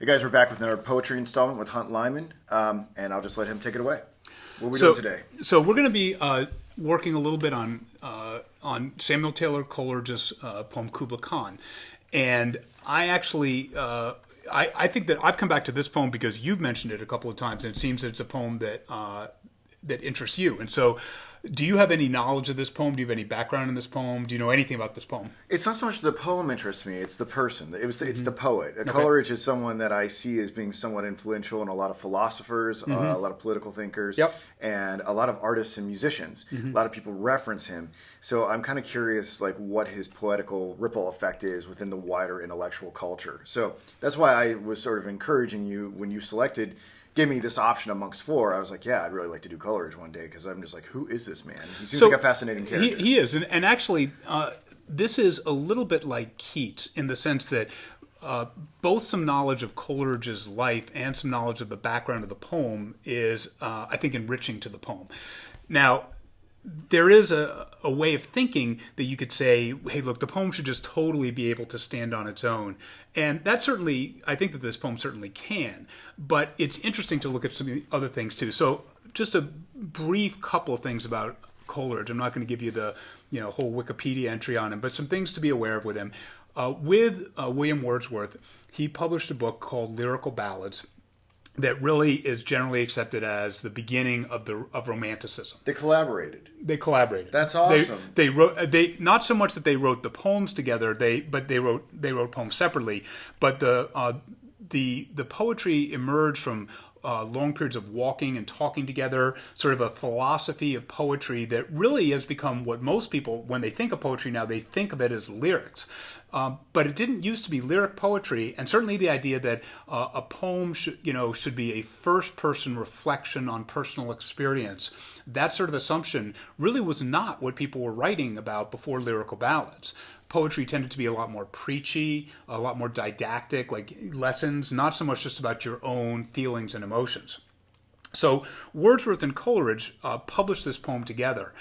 Hey guys, we're back with another poetry installment with Lyman, and I'll just let him take it away. What are we doing today? So we're going to be working a little bit on Samuel Taylor Coleridge's poem Kubla Khan, and I actually I think that I've come back to this poem because you've mentioned it a couple of times, and it seems that it's a poem that that interests you, and so. Do you have any knowledge of this poem? Do you have any background in this poem? Do you know anything about this poem? It's not so much the poem interests me; it's the person. It's the poet. Okay. Coleridge is someone that I see as being somewhat influential in a lot of philosophers, a lot of political thinkers, and a lot of artists and musicians. A lot of people reference him. So I'm kind of curious, like what his poetical ripple effect is within the wider intellectual culture. So that's why I was sort of encouraging you when you selected. Give me this option amongst four. I was like, yeah, I'd really like to do Coleridge one day because I'm just like, who is this man? He seems like a fascinating character. He is. And actually, this is a little bit like Keats in the sense that both some knowledge of Coleridge's life and some knowledge of the background of the poem is, I think, enriching to the poem. Now, there is a way of thinking that you could say, hey, look, the poem should just totally be able to stand on its own. And that certainly, I think that this poem certainly can. But it's interesting to look at some of the other things too. So just a brief couple of things about Coleridge. I'm not going to give you the whole Wikipedia entry on him, but some things to be aware of with him. With William Wordsworth, he published a book called Lyrical Ballads that really is generally accepted as the beginning of Romanticism. They collaborated. That's awesome. They wrote. They not so much that they wrote the poems together. They wrote poems separately. But the poetry emerged from long periods of walking and talking together, sort of a philosophy of poetry that really has become what most people, when they think of poetry now, they think of it as lyrics. But it didn't used to be lyric poetry, and certainly the idea that a poem should be a first-person reflection on personal experience. That sort of assumption really was not what people were writing about before lyrical ballads. Poetry tended to be a lot more preachy, a lot more didactic, like lessons, not so much just about your own feelings and emotions. So Wordsworth and Coleridge published this poem together,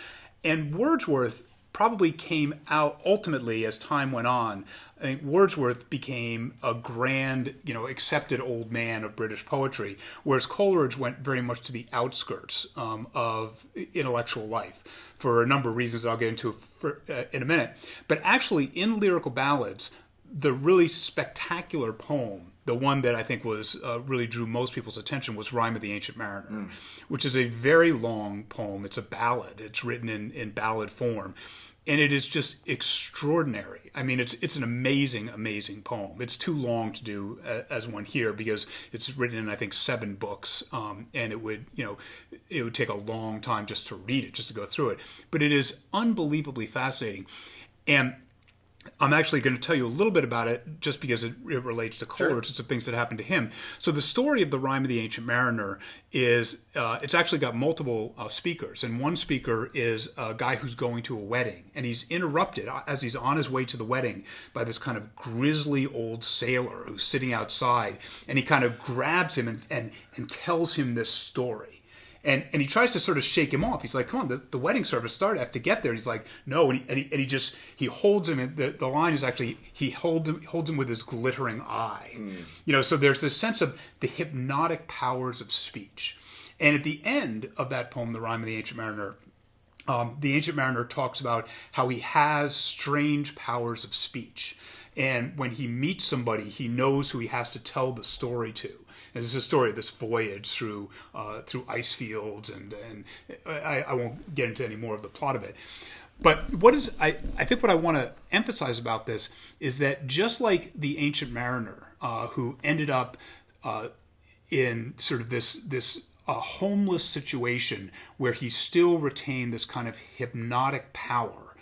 and Wordsworth probably came out ultimately as time went on. I think Wordsworth became a grand, accepted old man of British poetry, whereas Coleridge went very much to the outskirts of intellectual life for a number of reasons I'll get into in a minute. But actually, in Lyrical Ballads, the really spectacular poem, the one that I think was really drew most people's attention, was Rime of the Ancient Mariner, which is a very long poem. It's a ballad. It's written in ballad form. And it is just extraordinary. I mean, it's an amazing, amazing poem. It's too long to do as one here because it's written in, I think, 7 books, and it would take a long time just to read it, just to go through it. But it is unbelievably fascinating, and I'm actually going to tell you a little bit about it just because it relates to Coleridge and some things that happened to him. So the story of the Rime of the Ancient Mariner is, it's actually got multiple speakers. And one speaker is a guy who's going to a wedding. And he's interrupted as he's on his way to the wedding by this kind of grisly old sailor who's sitting outside. And he kind of grabs him and tells him this story. And he tries to sort of shake him off. He's like, come on, the wedding service started. I have to get there. And he's like, no. And he holds him. And the line is actually, he holds him with his glittering eye. So there's this sense of the hypnotic powers of speech. And at the end of that poem, The Rime of the Ancient Mariner, the Ancient Mariner talks about how he has strange powers of speech. And when he meets somebody, he knows who he has to tell the story to. This is a story of this voyage through ice fields, and I won't get into any more of the plot of it. But I think what I want to emphasize about this is that just like the Ancient Mariner, who ended up in sort of this homeless situation where he still retained this kind of hypnotic power,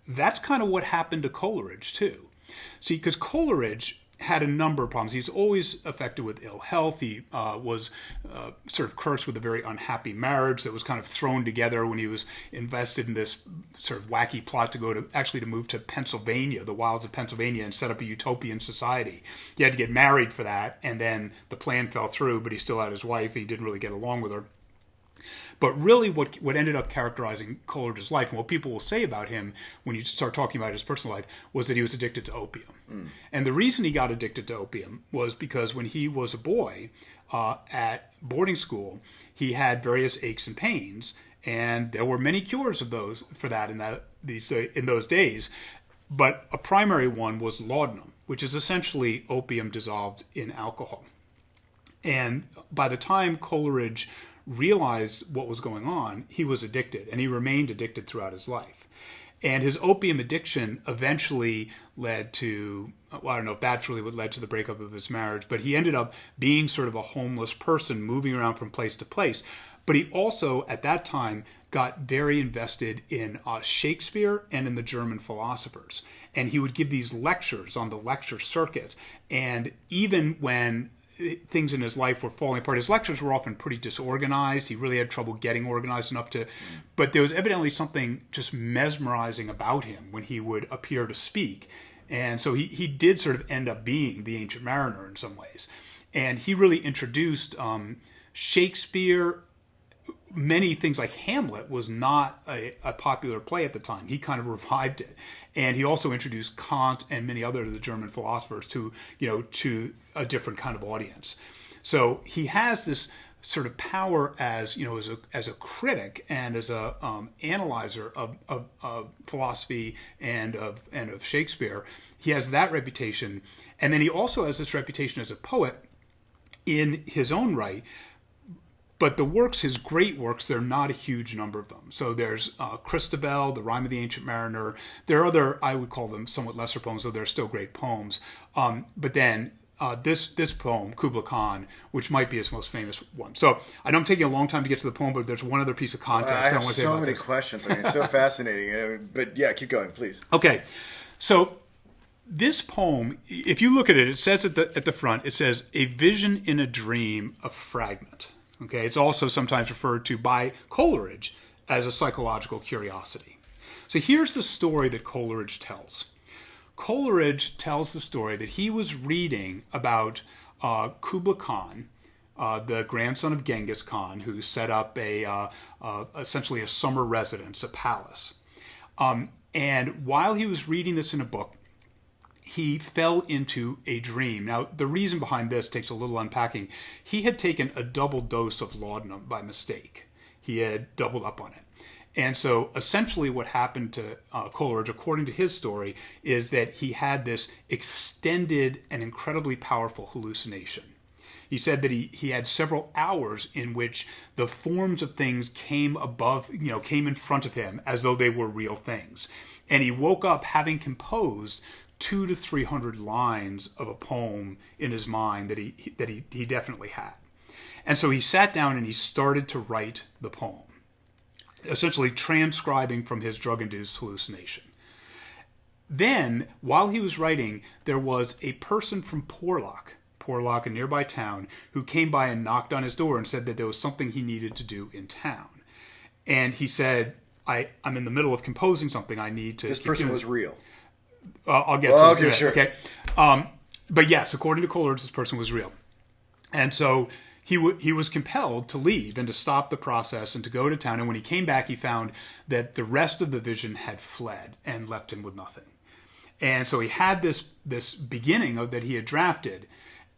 that's kind of what happened to Coleridge too. See, because Coleridge had a number of problems. He's always affected with ill health. He was sort of cursed with a very unhappy marriage that was kind of thrown together when he was invested in this sort of wacky plot to move to Pennsylvania, the wilds of Pennsylvania, and set up a utopian society. He had to get married for that, and then the plan fell through, but he still had his wife. He didn't really get along with her. But really what ended up characterizing Coleridge's life, and what people will say about him when you start talking about his personal life, was that he was addicted to opium. And the reason he got addicted to opium was because when he was a boy at boarding school, he had various aches and pains, and there were many cures of those for that in those days. But a primary one was laudanum, which is essentially opium dissolved in alcohol. And by the time Coleridge realized what was going on, he was addicted, and he remained addicted throughout his life. And his opium addiction eventually led to, well, I don't know if that's really what led to the breakup of his marriage, but he ended up being sort of a homeless person, moving around from place to place. But he also, at that time, got very invested in Shakespeare and in the German philosophers. And he would give these lectures on the lecture circuit. And even when things in his life were falling apart, his lectures were often pretty disorganized. He really had trouble getting organized enough to... But there was evidently something just mesmerizing about him when he would appear to speak. And so he did sort of end up being the Ancient Mariner in some ways. And he really introduced Shakespeare. Many things like Hamlet was not a popular play at the time. He kind of revived it. And he also introduced Kant and many other of the German philosophers to a different kind of audience. So he has this sort of power as a critic and as a analyzer of philosophy and of Shakespeare. He has that reputation. And then he also has this reputation as a poet in his own right. But the works, his great works, there are not a huge number of them. So there's Christabel, The Rime of the Ancient Mariner. There are other, I would call them somewhat lesser poems, though they're still great poems. But then this poem, Kubla Khan, which might be his most famous one. So I know I'm taking a long time to get to the poem, but there's one other piece of context I want have to say so about many this. questions. I mean, it's so fascinating. But yeah, keep going, please. Okay. So this poem, if you look at it, it says at the front, it says, "A vision in a dream, a fragment." Okay, it's also sometimes referred to by Coleridge as a psychological curiosity. So here's the story that Coleridge tells. Coleridge tells the story that he was reading about Kubla Khan, the grandson of Genghis Khan, who set up essentially a summer residence, a palace. And while he was reading this in a book, he fell into a dream. Now, the reason behind this takes a little unpacking. He had taken a double dose of laudanum by mistake. He had doubled up on it. And so essentially what happened to Coleridge, according to his story, is that he had this extended and incredibly powerful hallucination. He said that he had several hours in which the forms of things came in front of him as though they were real things. And he woke up having composed 200 to 300 lines of a poem in his mind that he definitely had. And so he sat down and he started to write the poem, essentially transcribing from his drug-induced hallucination. Then, while he was writing, there was a person from Porlock, a nearby town, who came by and knocked on his door and said that there was something he needed to do in town. And he said, I'm in the middle of composing something. I need to... This person was real. I'll get to this. Sure. Okay. But yes, according to Coleridge, this person was real. And so he was compelled to leave and to stop the process and to go to town. And when he came back, he found that the rest of the vision had fled and left him with nothing. And so he had this beginning that he had drafted,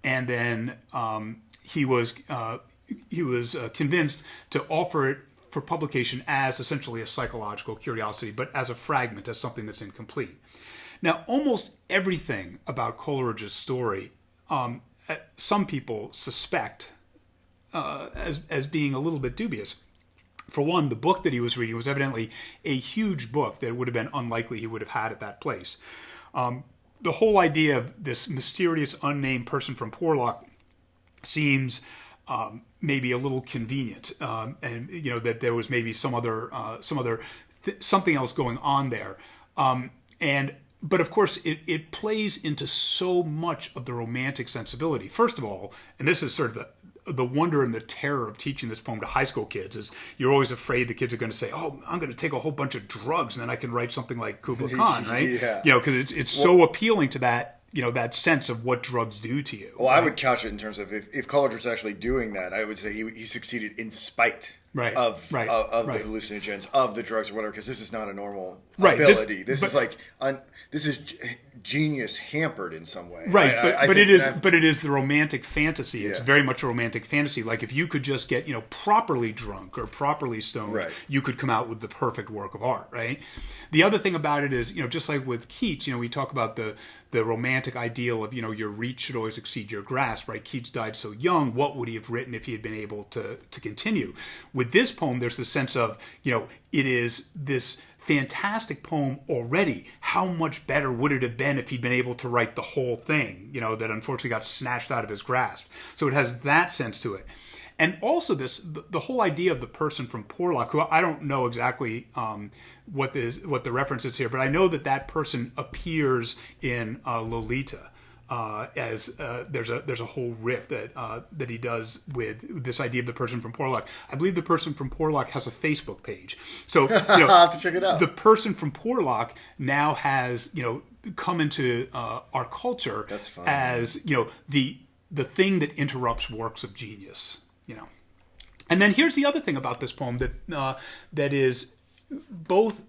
and then he was convinced to offer it for publication as essentially a psychological curiosity, but as a fragment, as something that's incomplete. Now, almost everything about Coleridge's story, some people suspect as being a little bit dubious. For one, the book that he was reading was evidently a huge book that would have been unlikely he would have had at that place. The whole idea of this mysterious unnamed person from Porlock seems maybe a little convenient, and that there was maybe something else going on there, But of course, it plays into so much of the romantic sensibility. First of all, and this is sort of the wonder and the terror of teaching this poem to high school kids, is you're always afraid the kids are going to say, "Oh, I'm going to take a whole bunch of drugs and then I can write something like Kubla Khan," right? Yeah. Because it's so appealing to that that sense of what drugs do to you. Well, I would couch it in terms of if Coleridge was actually doing that, I would say he succeeded in spite of the hallucinogens, of the drugs or whatever, because this is not a normal ability. This is genius hampered in some way. Right, but it is the romantic fantasy. It's very much a romantic fantasy. Like if you could just get properly drunk or properly stoned, you could come out with the perfect work of art. Right. The other thing about it is just like with Keats, we talk about the romantic ideal of your reach should always exceed your grasp. Right. Keats died so young. What would he have written if he had been able to continue? With this poem, there's the sense of it is this fantastic poem already. How much better would it have been if he'd been able to write the whole thing, that unfortunately got snatched out of his grasp. So it has that sense to it. And also the whole idea of the person from Porlock, who I don't know exactly what the reference is here, but I know that person appears in Lolita. As there's a whole riff that he does with this idea of the person from Porlock. I believe the person from Porlock has a Facebook page, so I'll have to check it out. The person from Porlock now has come into our culture as the thing that interrupts works of genius. And then here's the other thing about this poem that is both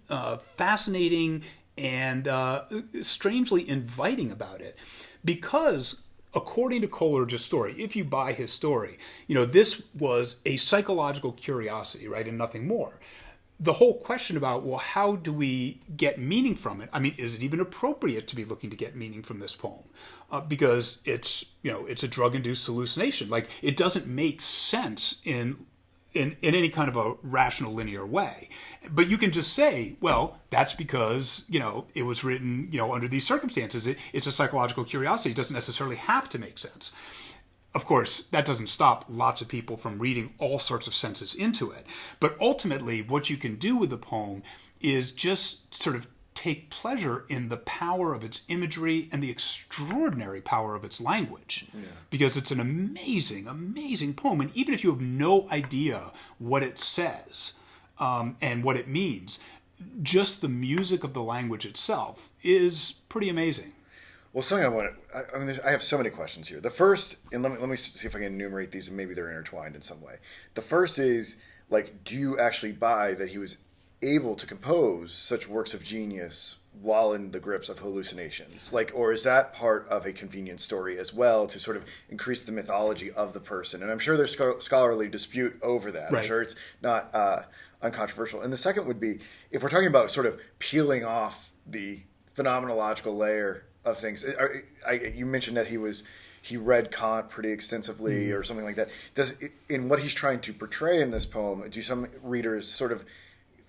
fascinating and strangely inviting about it. Because according to Coleridge's story, if you buy his story, this was a psychological curiosity, right, and nothing more. The whole question about, well, how do we get meaning from it? I mean, is it even appropriate to be looking to get meaning from this poem? Because it's a drug-induced hallucination. Like, it doesn't make sense in any kind of a rational, linear way. But you can just say, well, that's because, it was written, under these circumstances. It's a psychological curiosity. It doesn't necessarily have to make sense. Of course, that doesn't stop lots of people from reading all sorts of senses into it. But ultimately, what you can do with the poem is just sort of take pleasure in the power of its imagery and the extraordinary power of its language. Yeah. Because it's an amazing, amazing poem. And even if you have no idea what it says and what it means, just the music of the language itself is pretty amazing. Well, something I have so many questions here. The first, and let me see if I can enumerate these, and maybe they're intertwined in some way. The first is, do you actually buy that he was able to compose such works of genius while in the grips of hallucinations? Or is that part of a convenient story as well to sort of increase the mythology of the person? And I'm sure there's scholarly dispute over that. Right. I'm sure it's not uncontroversial. And the second would be, if we're talking about sort of peeling off the phenomenological layer of things, you mentioned that he read Kant pretty extensively or something like that. In what he's trying to portray in this poem, do some readers sort of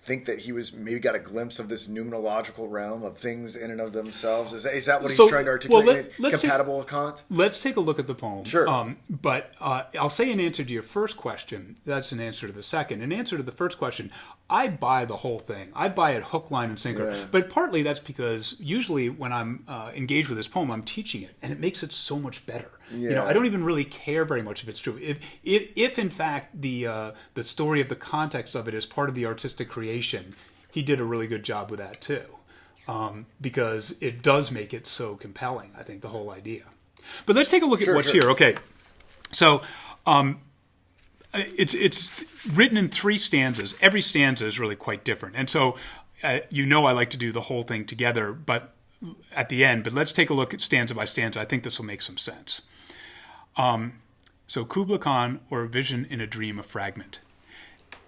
think that he was maybe got a glimpse of this numerological realm of things in and of themselves? Is that what he's trying to articulate? Compatible with Kant? Let's take a look at the poem. Sure. But I'll say in answer to your first question, that's an answer to the second. In answer to the first question, I buy the whole thing. I buy it hook, line, and sinker. Yeah. But partly that's because usually when I'm engaged with this poem, I'm teaching it, and it makes it so much better. Yeah. I don't even really care very much if it's true. If in fact the story of the context of it is part of the artistic creation, he did a really good job with that too, because it does make it so compelling. I think the whole idea. But let's take a look at what's here. Okay, so it's written in 3 stanzas. Every stanza is really quite different, and so I like to do the whole thing together, but at the end. But let's take a look at stanza by stanza. I think this will make some sense. So Kubla Khan, or Vision in a Dream, a fragment.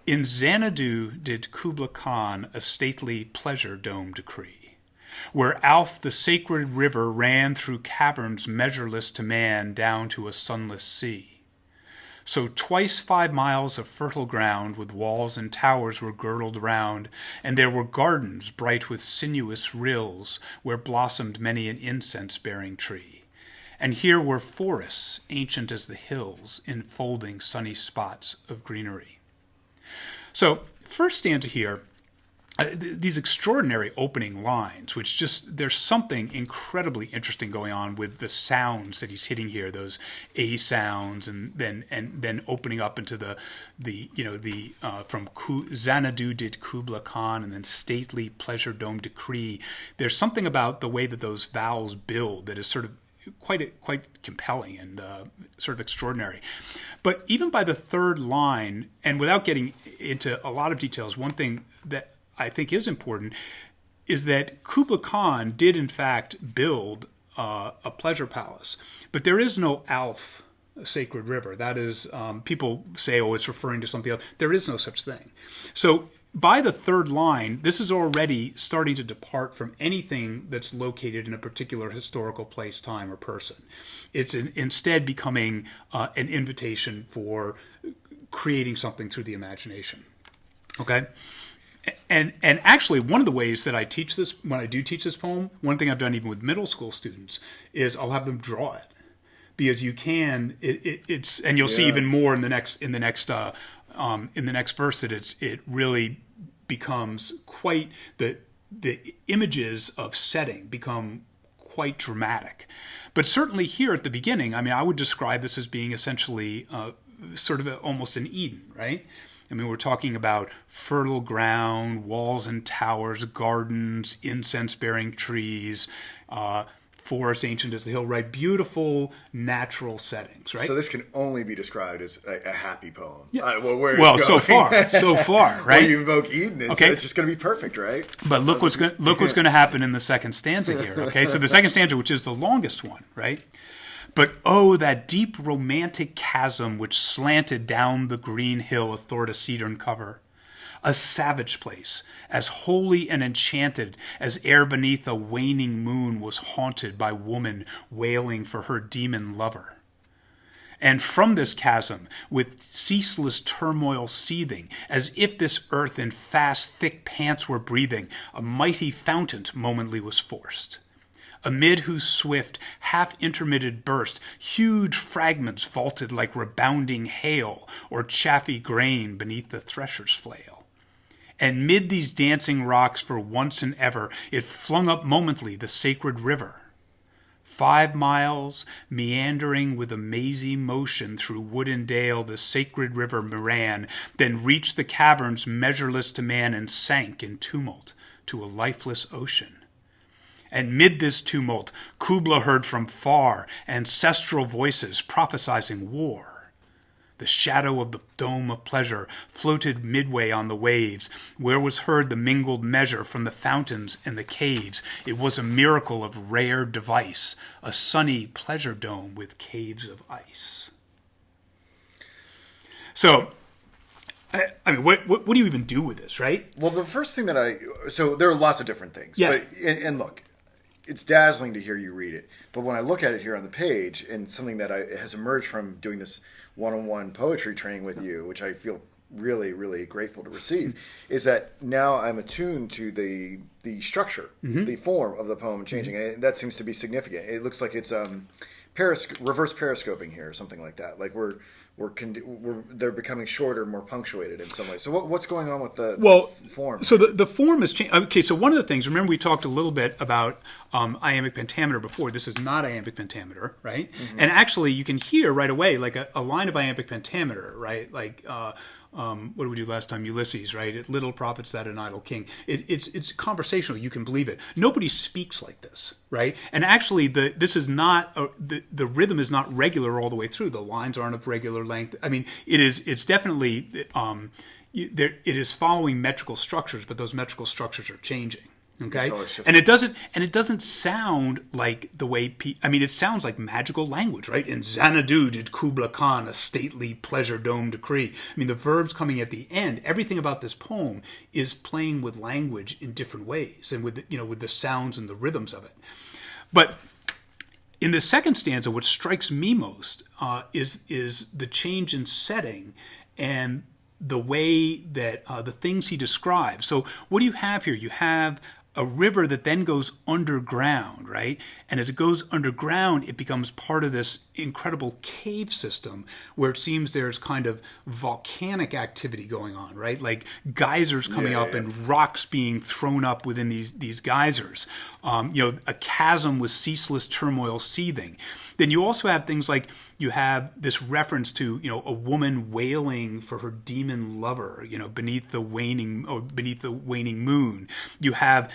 In Xanadu did Kubla Khan a stately pleasure dome decree, where Alf the sacred river ran through caverns measureless to man down to a sunless sea. So twice 5 miles of fertile ground with walls and towers were girdled round, and there were gardens bright with sinuous rills where blossomed many an incense-bearing tree. And here were forests, ancient as the hills, enfolding sunny spots of greenery. So, first stanza here these extraordinary opening lines, which just, there's something incredibly interesting going on with the sounds that he's hitting here, those A sounds, and then opening up into the from Xanadu did Kubla Khan, and then stately pleasure dome decree. There's something about the way that those vowels build that is sort of quite compelling and sort of extraordinary. But even by the third line, and without getting into a lot of details, one thing that I think is important is that Kubla Khan did in fact build a pleasure palace, but there is no Alf, a sacred river. That is, people say, oh, it's referring to something else. There is no such thing. So by the third line, this is already starting to depart from anything that's located in a particular historical place, time, or person. It's instead becoming an invitation for creating something through the imagination. Okay? And actually, one of the ways that I teach this, when I do teach this poem, one thing I've done even with middle school students is I'll have them draw it, because you can. It's and you'll see even more in the next verse that it really becomes quite the images of setting become quite dramatic. But certainly here at the beginning, I mean, I would describe this as being essentially sort of almost an Eden, right? I mean, we're talking about fertile ground, walls and towers, gardens, incense-bearing trees, forest ancient as the hill, right? Beautiful natural settings, right? So this can only be described as a happy poem. Yeah. So far, right? When you invoke Eden, it's just going to be perfect, right? But look what's going to happen in the second stanza here, okay? So the second stanza, which is the longest one, right? But oh, that deep romantic chasm which slanted down the green hill athwart a cedar cover. A savage place, as holy and enchanted as ere beneath a waning moon was haunted by woman wailing for her demon lover. And from this chasm, with ceaseless turmoil seething, as if this earth in fast, thick pants were breathing, a mighty fountain momently was forced. Amid whose swift, half-intermitted burst, huge fragments vaulted like rebounding hail or chaffy grain beneath the thresher's flail. And mid these dancing rocks for once and ever, it flung up momently the sacred river. 5 miles, meandering with a mazy motion through wood and dale, the sacred river ran, then reached the caverns measureless to man and sank in tumult to a lifeless ocean. And mid this tumult, Kubla heard from far ancestral voices prophesizing war. The shadow of the dome of pleasure floated midway on the waves, where was heard the mingled measure from the fountains and the caves. It was a miracle of rare device, a sunny pleasure dome with caves of ice. So, I mean, what do you even do with this, right? Well, the first thing so there are lots of different things. Yeah. But, and look, it's dazzling to hear you read it. But when I look at it here on the page, and something that has emerged from doing this one-on-one poetry training with you, which I feel really, really grateful to receive, is that now I'm attuned to the structure, the form of the poem changing. And that seems to be significant. It looks like it's reverse periscoping here, or something like that. Like they're becoming shorter, more punctuated in some way. So what's going on with the form? So the form has changed. Okay, so one of the things, remember we talked a little bit about iambic pentameter before. This is not iambic pentameter, right? Mm-hmm. And actually you can hear right away like a line of iambic pentameter, right? Like what did we do last time? Ulysses, right? It little profits that an idle king. It's conversational. You can believe it. Nobody speaks like this, right? And actually, this is not the rhythm is not regular all the way through. The lines aren't of regular length. I mean, it's definitely it is following metrical structures, but those metrical structures are changing. Okay, and it doesn't sound like the way it sounds like magical language, right? In Xanadu did Kubla Khan a stately pleasure dome decree. I mean, the verbs coming at the end, everything about this poem is playing with language in different ways, and with the sounds and the rhythms of it. But in the second stanza, what strikes me most is the change in setting and the way that the things he describes. So what do you have here? You have a river that then goes underground, right? And as it goes underground, it becomes part of this incredible cave system where it seems there's kind of volcanic activity going on, right? Like geysers coming up and rocks being thrown up within these geysers. A chasm with ceaseless turmoil seething. Then you also have things like you have this reference to, a woman wailing for her demon lover, beneath the waning moon. You have,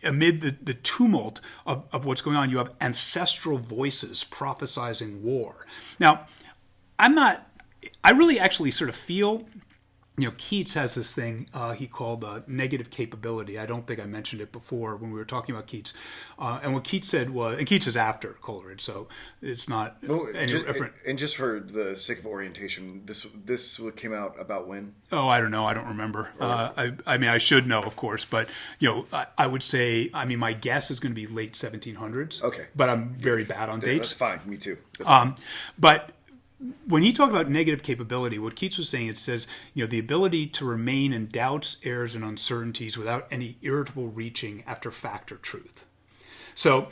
amid the tumult of what's going on, you have ancestral voices prophesizing war. Now, I really actually sort of feel, Keats has this thing he called negative capability. I don't think I mentioned it before when we were talking about Keats. And what Keats said was, and Keats is after Coleridge, so it's not different. And just for the sake of orientation, this came out about when? Oh, I don't know. I don't remember. I should know, of course, but I would say, my guess is going to be late 1700s. Okay, but I'm very bad on dates. That's fine. Me too. But when he talked about negative capability, what Keats was saying, it says, the ability to remain in doubts, errors, and uncertainties without any irritable reaching after fact or truth. So,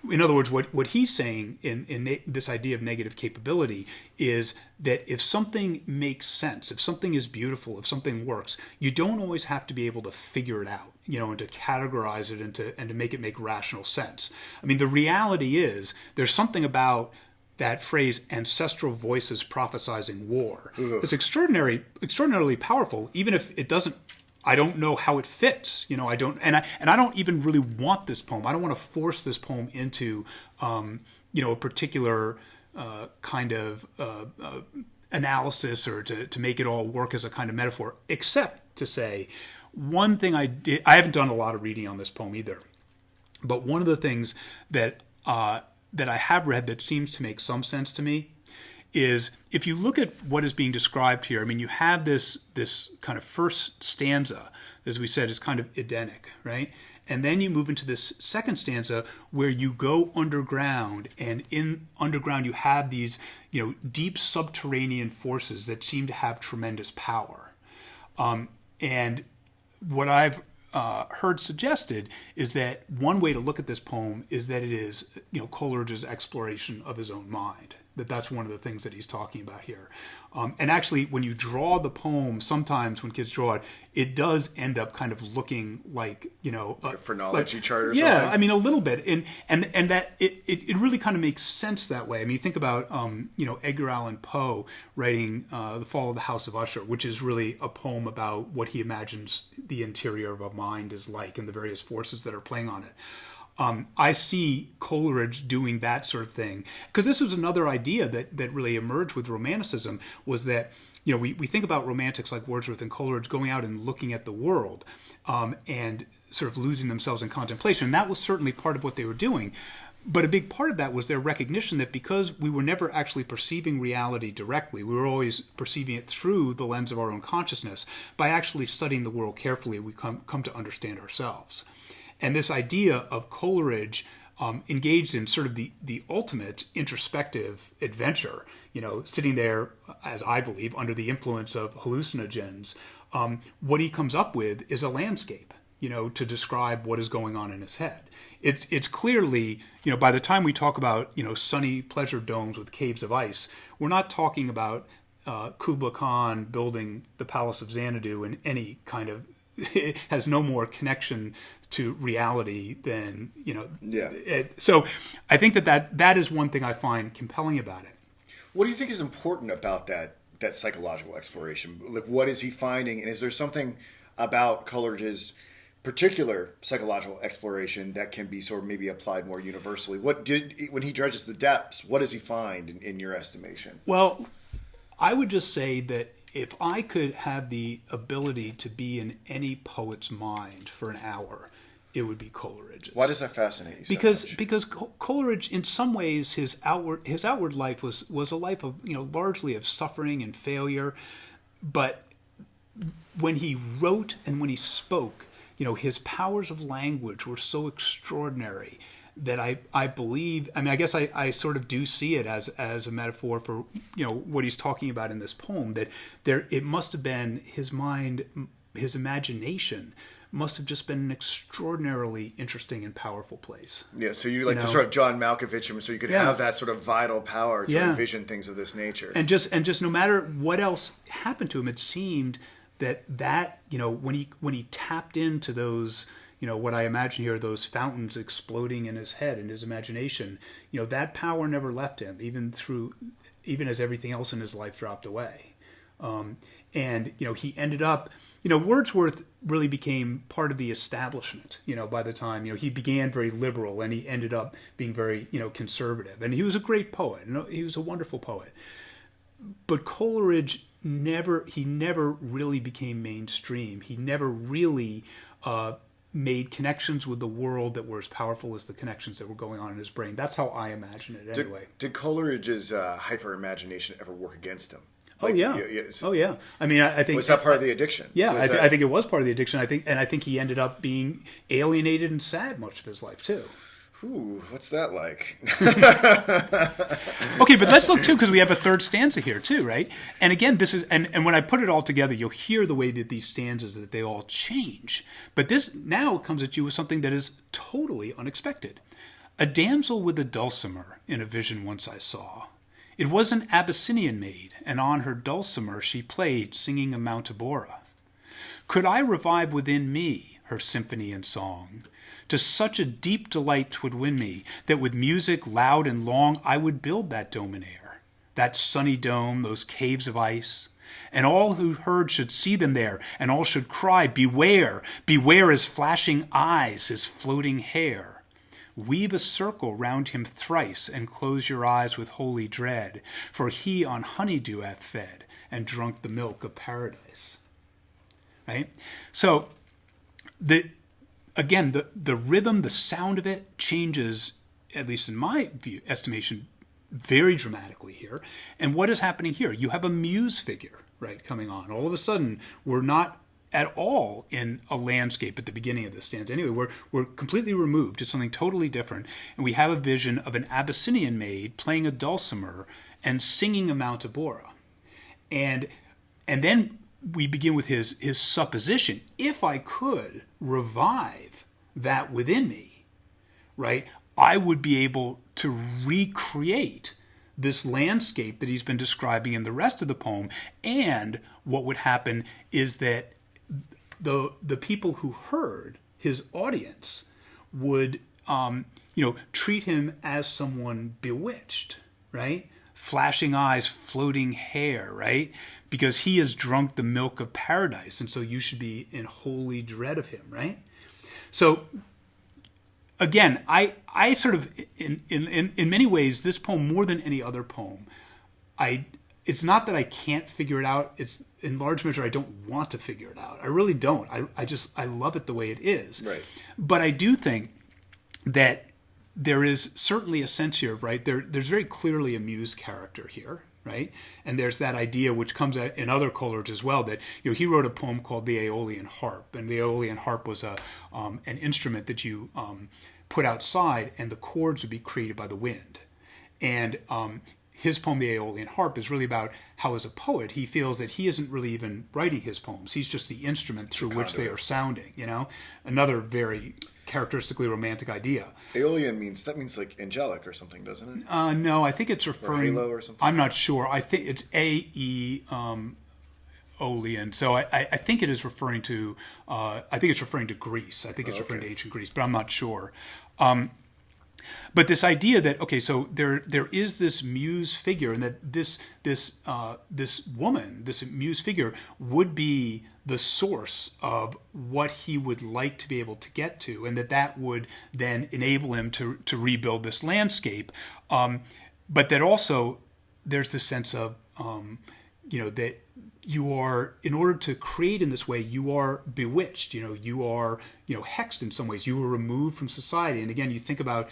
in other words, what he's saying in this idea of negative capability is that if something makes sense, if something is beautiful, if something works, you don't always have to be able to figure it out, and to categorize it and to make it make rational sense. The reality is there's something about that phrase, ancestral voices prophesizing war. It's extraordinarily powerful, even if it doesn't, I don't know how it fits, I don't, and I don't even really want this poem. I don't want to force this poem into, a particular kind of analysis or to make it all work as a kind of metaphor, except to say one thing I haven't done a lot of reading on this poem either, but one of the things that I have read that seems to make some sense to me is if you look at what is being described here, you have this kind of first stanza, as we said, is kind of Edenic, right? And then you move into this second stanza where you go underground, and in underground you have these, deep subterranean forces that seem to have tremendous power. And what I've heard suggested is that one way to look at this poem is that it is, Coleridge's exploration of his own mind. That's one of the things that he's talking about here. And actually, when you draw the poem, sometimes when kids draw it, it does end up kind of looking like, a phrenology chart or something. Yeah, a little bit. And that it really kind of makes sense that way. You think about, Edgar Allan Poe writing The Fall of the House of Usher, which is really a poem about what he imagines the interior of a mind is like and the various forces that are playing on it. I see Coleridge doing that sort of thing, because this was another idea that really emerged with Romanticism, was that, we think about romantics like Wordsworth and Coleridge going out and looking at the world and sort of losing themselves in contemplation. And that was certainly part of what they were doing. But a big part of that was their recognition that because we were never actually perceiving reality directly, we were always perceiving it through the lens of our own consciousness, by actually studying the world carefully, we come to understand ourselves. And this idea of Coleridge engaged in sort of the ultimate introspective adventure, sitting there, as I believe, under the influence of hallucinogens, what he comes up with is a landscape, to describe what is going on in his head. It's clearly, by the time we talk about, sunny pleasure domes with caves of ice, we're not talking about Kubla Khan building the Palace of Xanadu in any kind of, it has no more connection to reality than, so I think that is one thing I find compelling about it. What do you think is important about that psychological exploration? Like, what is he finding? And is there something about Coleridge's particular psychological exploration that can be sort of maybe applied more universally? When he dredges the depths, what does he find in your estimation? Well, I would just say that if I could have the ability to be in any poet's mind for an hour, it would be Coleridge's. Why does that fascinate you so much? Because Coleridge, in some ways, his outward life was a life of, largely of suffering and failure, but when he wrote and when he spoke, his powers of language were so extraordinary that I believe, I guess I sort of do see it as a metaphor for, what he's talking about in this poem, that it must have been his mind, his imagination must have just been an extraordinarily interesting and powerful place. Yeah, so you like to sort of John Malkovich him so you could have that sort of vital power to envision things of this nature. And just no matter what else happened to him, it seemed that when he tapped into those, what I imagine here, those fountains exploding in his head, in his imagination, that power never left him, even as everything else in his life dropped away. And he ended up, Wordsworth really became part of the establishment, by the time, he began very liberal and he ended up being very, conservative. And he was a great poet. He was a wonderful poet. But Coleridge never really became mainstream. He never really made connections with the world that were as powerful as the connections that were going on in his brain. That's how I imagine it anyway. Did Coleridge's hyper imagination ever work against him? Like, Oh yeah. I mean, I think was that part of the addiction? Yeah, I think it was part of the addiction. I think he ended up being alienated and sad much of his life too. Ooh, what's that like? Okay, but let's look too, because we have a third stanza here too, right? And again, this is and when I put it all together, you'll hear the way that these stanzas, that they all change. But this now comes at you with something that is totally unexpected. A damsel with a dulcimer in a vision once I saw. It was an Abyssinian maid, and on her dulcimer she played, singing a Mountabora. Could I revive within me her symphony and song, to such a deep delight 'twould win me, that with music loud and long I would build that dome in air, that sunny dome, those caves of ice, and all who heard should see them there, and all should cry, beware, beware his flashing eyes, his floating hair. Weave a circle round him thrice, and close your eyes with holy dread, for he on honeydew hath fed, and drunk the milk of paradise. Right? So, the rhythm, the sound of it changes, at least in my estimation, very dramatically here. And what is happening here? You have a muse figure, right, coming on. All of a sudden, we're not at all in a landscape at the beginning of this stanza. Anyway, we're completely removed. It's something totally different. And we have a vision of an Abyssinian maid playing a dulcimer and singing a Mountabora. And then we begin with his supposition. If I could revive that within me, right, I would be able to recreate this landscape that he's been describing in the rest of the poem. And what would happen is that the people who heard, his audience, would treat him as someone bewitched, right? Flashing eyes, floating hair, right? Because he has drunk the milk of paradise, and so you should be in holy dread of him, right? So again, I sort of in many ways, this poem, more than any other poem, it's not that I can't figure it out. It's in large measure I don't want to figure it out. I really don't. I love it the way it is. Right. But I do think that there is certainly a sense here, right? There's very clearly a muse character here, right? And there's that idea which comes in other Coleridge as well, that he wrote a poem called the Aeolian Harp, and the Aeolian Harp was an instrument that you put outside, and the chords would be created by the wind. And his poem, The Aeolian Harp, is really about how, as a poet, he feels that he isn't really even writing his poems. He's just the instrument through which they are sounding, Another very characteristically romantic idea. Aeolian means like angelic or something, doesn't it? No, I think it's referring... Or halo or something? I'm not sure. I think it's Aeolian. So I think it is referring to... I think it's referring to Greece. I think it's referring to ancient Greece, but I'm not sure. But this idea that, okay, so there is this muse figure, and that this woman, this muse figure, would be the source of what he would like to be able to get to, and that would then enable him to rebuild this landscape. But that also there's this sense of that you are, in order to create in this way, you are bewitched. You are hexed in some ways. You were removed from society. And again, you think about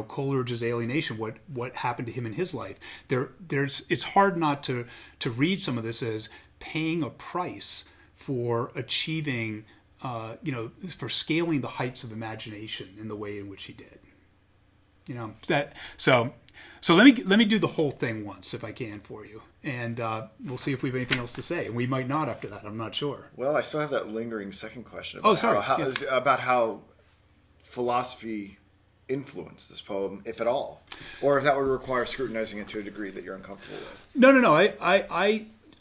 Coleridge's alienation, what happened to him in his life. It's hard not to read some of this as paying a price for achieving, for scaling the heights of imagination in the way in which he did. So So let me do the whole thing once, if I can, for you, and we'll see if we have anything else to say. And we might not after that. I'm not sure. Well, I still have that lingering second question about about how philosophy influenced this poem, if at all, or if that would require scrutinizing it to a degree that you're uncomfortable with. No.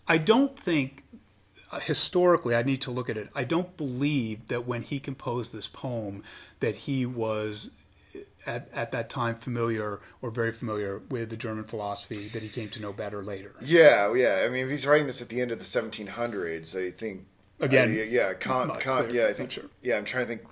I don't think historically. I need to look at it. I don't believe that when he composed this poem that he was at that time familiar or very familiar with the German philosophy that he came to know better later. Yeah. I mean, if he's writing this at the end of the 1700s, I think again, Kant. Clear, yeah, I think. Sure. Yeah, I'm trying to think.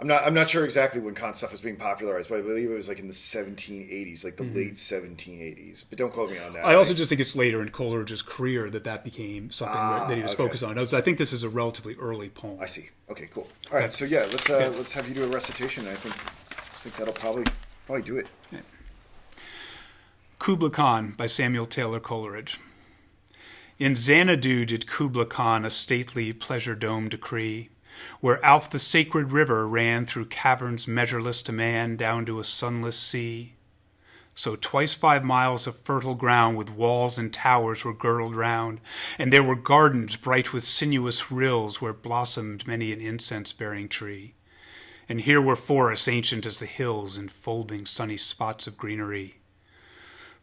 I'm not sure exactly when Kant stuff was being popularized, but I believe it was like in the 1780s, like the late 1780s. But don't quote me on that. I also just think it's later in Coleridge's career that became something that he was focused on. I think this is a relatively early poem. I see. Okay, cool. All right, so yeah, let's have you do a recitation. I think that'll probably do it. Okay. Kubla Khan by Samuel Taylor Coleridge. In Xanadu did Kubla Khan a stately pleasure dome decree, where out the sacred river ran through caverns measureless to man down to a sunless sea. So twice 5 miles of fertile ground with walls and towers were girdled round, and there were gardens bright with sinuous rills where blossomed many an incense-bearing tree. And here were forests ancient as the hills, enfolding sunny spots of greenery.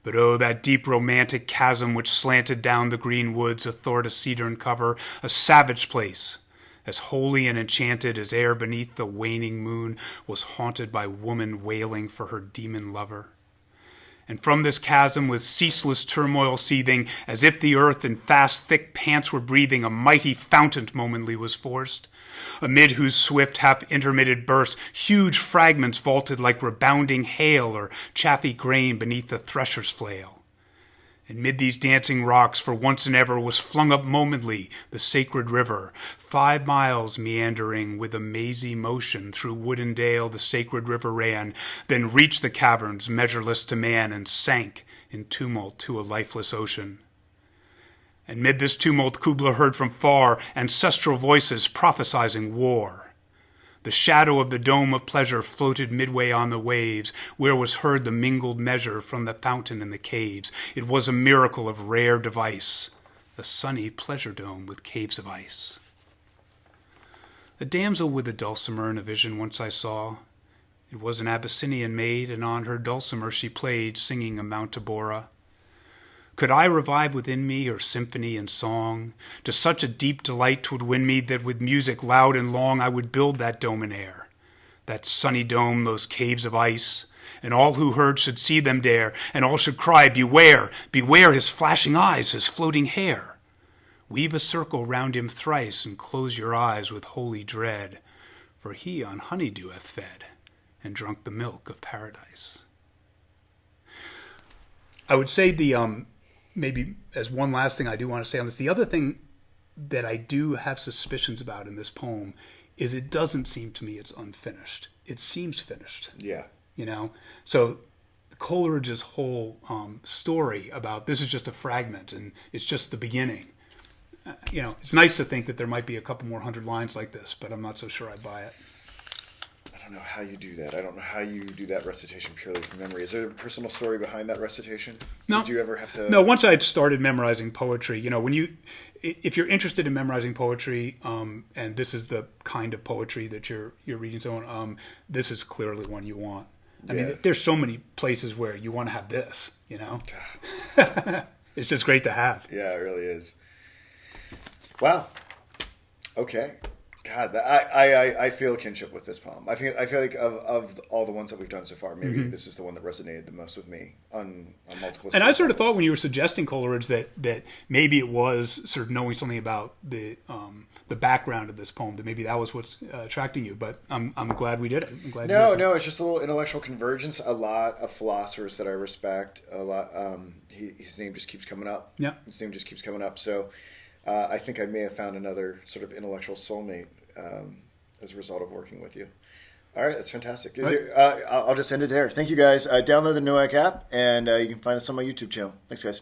But oh, that deep romantic chasm which slanted down the green woods athwart a cedarn cover, a savage place, as holy and enchanted as ere beneath the waning moon was haunted by woman wailing for her demon lover. And from this chasm with ceaseless turmoil seething, as if the earth in fast thick pants were breathing, a mighty fountain momently was forced, amid whose swift half-intermitted bursts huge fragments vaulted like rebounding hail or chaffy grain beneath the thresher's flail. And mid these dancing rocks for once and ever was flung up momently the sacred river, 5 miles meandering with a mazy motion through wood and dale the sacred river ran, then reached the caverns measureless to man and sank in tumult to a lifeless ocean. And mid this tumult Kubla heard from far ancestral voices prophesizing war. The shadow of the dome of pleasure floated midway on the waves, where was heard the mingled measure from the fountain in the caves. It was a miracle of rare device, a sunny pleasure dome with caves of ice. A damsel with a dulcimer in a vision once I saw. It was an Abyssinian maid, and on her dulcimer she played, singing a Mount Tabora. Could I revive within me her symphony and song? To such a deep delight 'twould win me that with music loud and long I would build that dome in air, that sunny dome, those caves of ice, and all who heard should see them dare, and all should cry, beware, beware his flashing eyes, his floating hair. Weave a circle round him thrice, and close your eyes with holy dread, for he on honeydew hath fed, and drunk the milk of paradise. I would say maybe as one last thing I do want to say on this, the other thing that I do have suspicions about in this poem is it doesn't seem to me it's unfinished. It seems finished. Yeah. So Coleridge's whole story about this is just a fragment and it's just the beginning. It's nice to think that there might be a couple more 100 lines like this, but I'm not so sure I buy it. I don't know how you do that. I don't know how you do that recitation purely from memory. Is there a personal story behind that recitation? No. Did you ever have to... No, once I had started memorizing poetry, if you're interested in memorizing poetry, and this is the kind of poetry that you're reading, so on, this is clearly one you want. I mean, there's so many places where you want to have this, It's just great to have. Yeah, it really is. Wow. Okay. God, I feel kinship with this poem. I feel like of all the ones that we've done so far, maybe this is the one that resonated the most with me on multiple. And I sort of thought when you were suggesting Coleridge that maybe it was sort of knowing something about the background of this poem, that maybe that was what's attracting you. But I'm glad we did it. I'm glad. No, it's just a little intellectual convergence. A lot of philosophers that I respect. A lot. His name just keeps coming up. Yeah, his name just keeps coming up. So. I think I may have found another sort of intellectual soulmate as a result of working with you. All right, that's fantastic. I'll just end it there. Thank you, guys. Download the Noetic app, and you can find us on my YouTube channel. Thanks, guys.